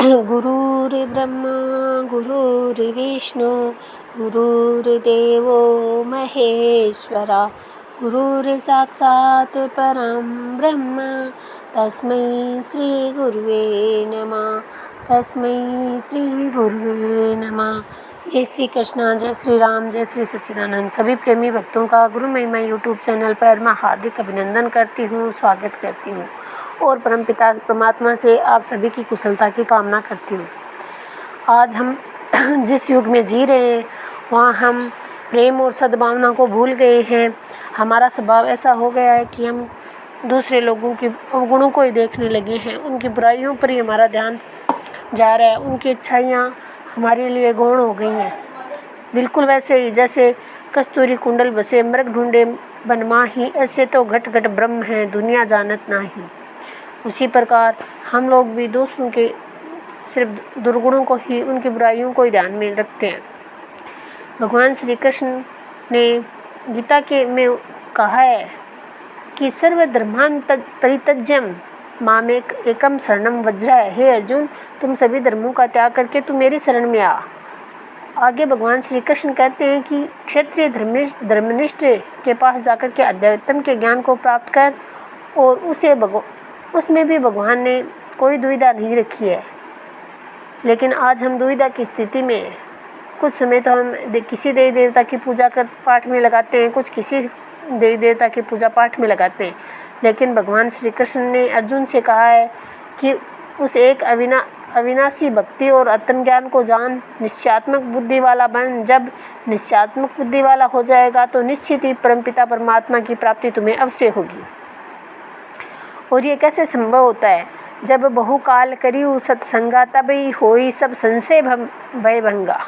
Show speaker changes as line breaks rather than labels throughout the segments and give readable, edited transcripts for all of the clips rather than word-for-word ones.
गुरुर्ब्रह्मा गुरुर्विष्णु गुरुर्देवो महेश्वरा गुरुर्साक्षात् परं ब्रह्म तस्मै श्री गुरुवे नमः। जय श्री कृष्णा, जय श्री राम, जय श्री सच्चिदानंद। सभी प्रेमी भक्तों का गुरु महिमा यूट्यूब चैनल पर मैं हार्दिक अभिनंदन करती हूँ, स्वागत करती हूँ और परमपिता परमात्मा से आप सभी की कुशलता की कामना करती हूँ। आज हम जिस युग में जी रहे हैं वहाँ हम प्रेम और सद्भावना को भूल गए हैं। हमारा स्वभाव ऐसा हो गया है कि हम दूसरे लोगों के अवगुणों को ही देखने लगे हैं, उनकी बुराइयों पर ही हमारा ध्यान जा रहा है, उनकी अच्छाइयाँ हमारे लिए गौण हो गई हैं। बिल्कुल वैसे ही जैसे कस्तूरी कुंडल बसे मृग ढूंढे बनमाही, ऐसे तो घट घट ब्रह्म है दुनिया जानत नाही। उसी प्रकार हम लोग भी दूसरों के सिर्फ दुर्गुणों को ही, उनकी बुराइयों को ही ध्यान में रखते हैं। भगवान श्री कृष्ण ने गीता के में कहा है कि सर्वधर्मान परित्यज्यम मामेक एकम शरणम वज्र है। हे अर्जुन, तुम सभी धर्मों का त्याग करके तू मेरी शरण में आ। आगे भगवान श्री कृष्ण कहते हैं कि क्षत्रिय धर्मनिष्ठ के पास जाकर के अध्यात्म के ज्ञान को प्राप्त कर, और उसमें भी भगवान ने कोई दुविधा नहीं रखी है। लेकिन आज हम दुविधा की स्थिति में, कुछ समय तो हम किसी देवी देवता की पूजा कर पाठ में लगाते हैं, कुछ किसी देवी देवता की पूजा पाठ में लगाते हैं। लेकिन भगवान श्री कृष्ण ने अर्जुन से कहा है कि उस एक अविनाशी भक्ति और आत्मज्ञान को जान, निश्चयात्मक बुद्धि वाला बन। जब निश्चयात्मक बुद्धि वाला हो जाएगा तो निश्चित ही परमपिता परमात्मा की प्राप्ति तुम्हें अवश्य होगी। और ये कैसे संभव होता है? जब बहुकाल करियु सत्संगा तब ही होई सब संशय भय भंगा।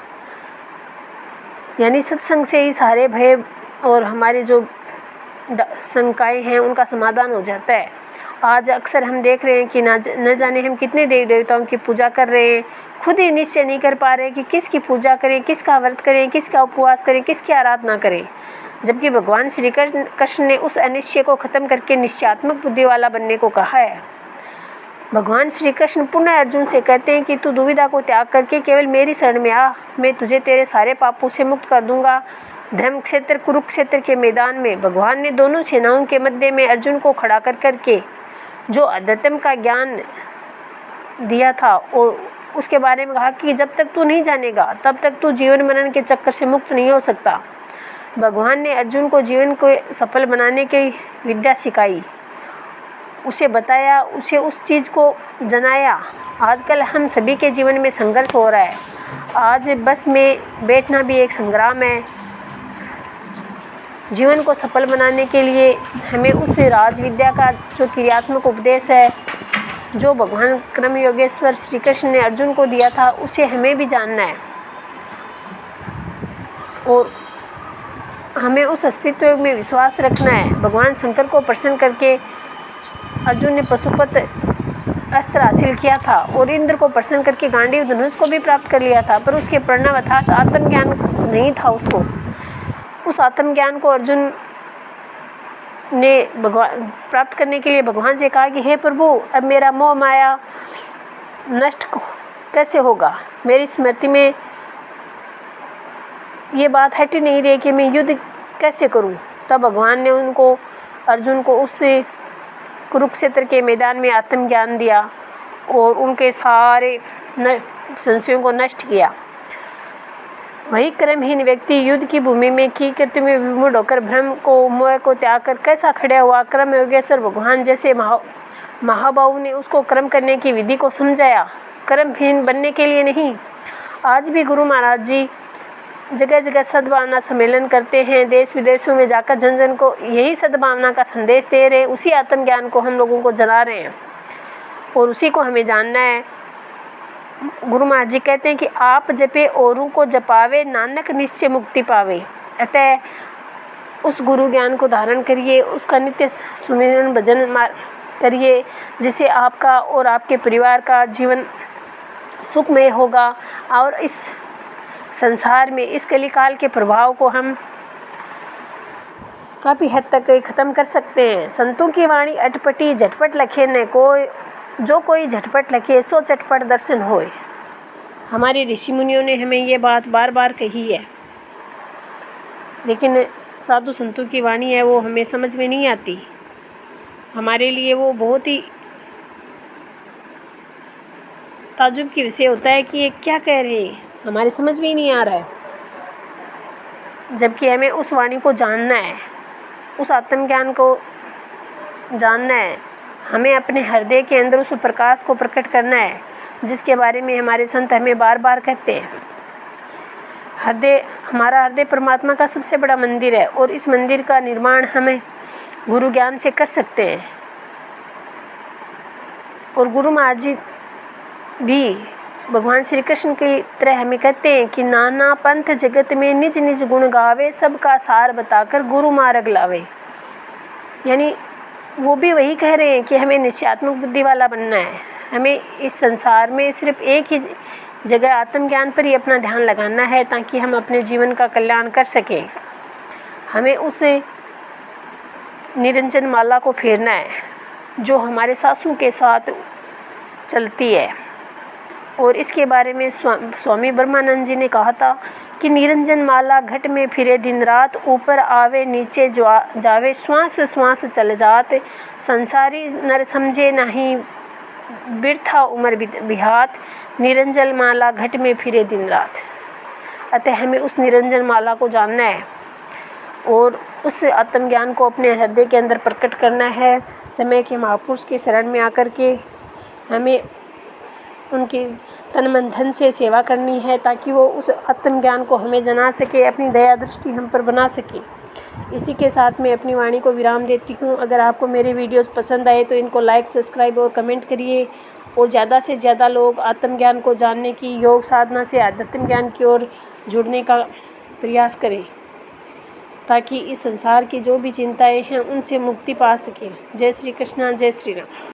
यानी सत्संग से ही सारे भय और हमारे जो शंकाएं हैं उनका समाधान हो जाता है। आज अक्सर हम देख रहे हैं कि न जाने हम कितने देवी देवताओं की पूजा कर रहे हैं, खुद ही निश्चय नहीं कर पा रहे कि किसकी पूजा करें, किसका व्रत करें, किसका उपवास करें, किसकी आराधना करें। जबकि भगवान श्री कृष्ण ने उस अनिश्चय को खत्म करके निश्चयात्मक बुद्धि वाला बनने को कहा है। भगवान श्री कृष्ण पुनः अर्जुन से कहते हैं कि तू दुविधा को त्याग करके केवल मेरी शरण में आ, मैं तुझे तेरे सारे पापों से मुक्त कर दूंगा। धर्म क्षेत्र कुरुक्षेत्र के मैदान में भगवान ने दोनों सेनाओं के मध्य में अर्जुन को खड़ा कर करके जो अध्यात्म का ज्ञान दिया था और उसके बारे में कहा कि जब तक तू नहीं जानेगा तब तक तू जीवन मरण के चक्कर से मुक्त नहीं हो सकता। भगवान ने अर्जुन को जीवन को सफल बनाने की विद्या सिखाई, उसे बताया, उसे उस चीज़ को जनाया। आजकल हम सभी के जीवन में संघर्ष हो रहा है। आज बस में बैठना भी एक संग्राम है। जीवन को सफल बनाने के लिए हमें उस राज विद्या का जो क्रियात्मक उपदेश है, जो भगवान क्रम योगेश्वर श्री कृष्ण ने अर्जुन को दिया था, उसे हमें भी जानना है। और हमें उस अस्तित्व में विश्वास रखना है। भगवान शंकर को प्रसन्न करके अर्जुन ने पशुपत अस्त्र हासिल किया था और इंद्र को प्रसन्न करके गांडीव धनुष को भी प्राप्त कर लिया था, पर उसके परिणाम अर्थात आत्मज्ञान नहीं था उसको। उस आत्मज्ञान को अर्जुन ने प्राप्त करने के लिए भगवान से कहा कि हे प्रभु, अब मेरा मोह माया नष्ट कैसे होगा? मेरी स्मृति में ये बात हट ही नहीं रही कि मैं युद्ध कैसे करूं। तब भगवान ने अर्जुन को उस कुरुक्षेत्र के मैदान में आत्मज्ञान दिया और उनके सारे संशयों को नष्ट किया। वही क्रमहीन व्यक्ति युद्ध की भूमि में की कृत्य में विमूढ़ होकर भ्रम को, मोह को त्याग कर कैसा खड़ा हुआ। क्रम योगेश्वर भगवान जैसे महाबाहु ने उसको क्रम करने की विधि को समझाया, क्रमहीन बनने के लिए नहीं। आज भी गुरु महाराज जी जगह जगह सद्भावना सम्मेलन करते हैं, देश विदेशों में जाकर जन जन को यही सद्भावना का संदेश दे रहे हैं। उसी आत्मज्ञान को हम लोगों को जना रहे हैं और उसी को हमें जानना है। गुरु महाराज जी कहते हैं कि आप जपे औरों को जपावे, नानक निश्चय मुक्ति पावे। अतः उस गुरु ज्ञान को धारण करिए, उसका नित्य सुमिरन भजन करिए, जिससे आपका और आपके परिवार का जीवन सुखमय होगा और इस संसार में इस कलिकाल के प्रभाव को हम काफ़ी हद तक ख़त्म कर सकते हैं। संतों की वाणी अटपटी झटपट लखे न कोई, जो कोई झटपट लखे सो चटपट दर्शन होए। हमारे ऋषि मुनियों ने हमें ये बात बार बार कही है, लेकिन साधु संतों की वाणी है वो हमें समझ में नहीं आती। हमारे लिए वो बहुत ही ताज्जुब की विषय होता है कि ये क्या कह रहे हैं, हमारे समझ में ही नहीं आ रहा है। जबकि हमें उस वाणी को जानना है, उस आत्मज्ञान को जानना है। हमें अपने हृदय के अंदर उस प्रकाश को प्रकट करना है, जिसके बारे में हमारे संत हमें बार बार कहते हैं। हमारा हृदय परमात्मा का सबसे बड़ा मंदिर है और इस मंदिर का निर्माण हमें गुरु ज्ञान से कर सकते हैं। और गुरु महाराज जी भी भगवान श्री कृष्ण की तरह हमें कहते हैं कि नाना पंथ जगत में निज निज गुण गावे, सबका सार बताकर गुरु मार्ग लावे। यानी वो भी वही कह रहे हैं कि हमें निश्चयात्मक बुद्धि वाला बनना है। हमें इस संसार में सिर्फ एक ही जगह आत्मज्ञान पर ही अपना ध्यान लगाना है, ताकि हम अपने जीवन का कल्याण कर सकें। हमें उस निरंजन माला को फेरना है जो हमारे सासू के साथ चलती है। और इसके बारे में स्वामी ब्रह्मानंद जी ने कहा था कि निरंजन माला घट में फिरे दिन रात, ऊपर आवे नीचे जावे, श्वास श्वास चल जात, संसारी नर समझे नहीं बिरथा उम्र बिहात, निरंजन माला घट में फिरे दिन रात। अतः हमें उस निरंजन माला को जानना है और उस आत्मज्ञान को अपने हृदय के अंदर प्रकट करना है। समय के महापुरुष के शरण में आकर के हमें उनकी तन मन धन से सेवा करनी है, ताकि वो उस आत्मज्ञान को हमें जना सके, अपनी दया दृष्टि हम पर बना सके। इसी के साथ मैं अपनी वाणी को विराम देती हूँ। अगर आपको मेरे वीडियोस पसंद आए तो इनको लाइक, सब्सक्राइब और कमेंट करिए, और ज़्यादा से ज़्यादा लोग आत्मज्ञान को जानने की, योग साधना से आध्यात्म ज्ञान की ओर जुड़ने का प्रयास करें, ताकि इस संसार की जो भी चिंताएँ हैं उनसे मुक्ति पा सकें। जय श्री कृष्णा, जय श्री राम।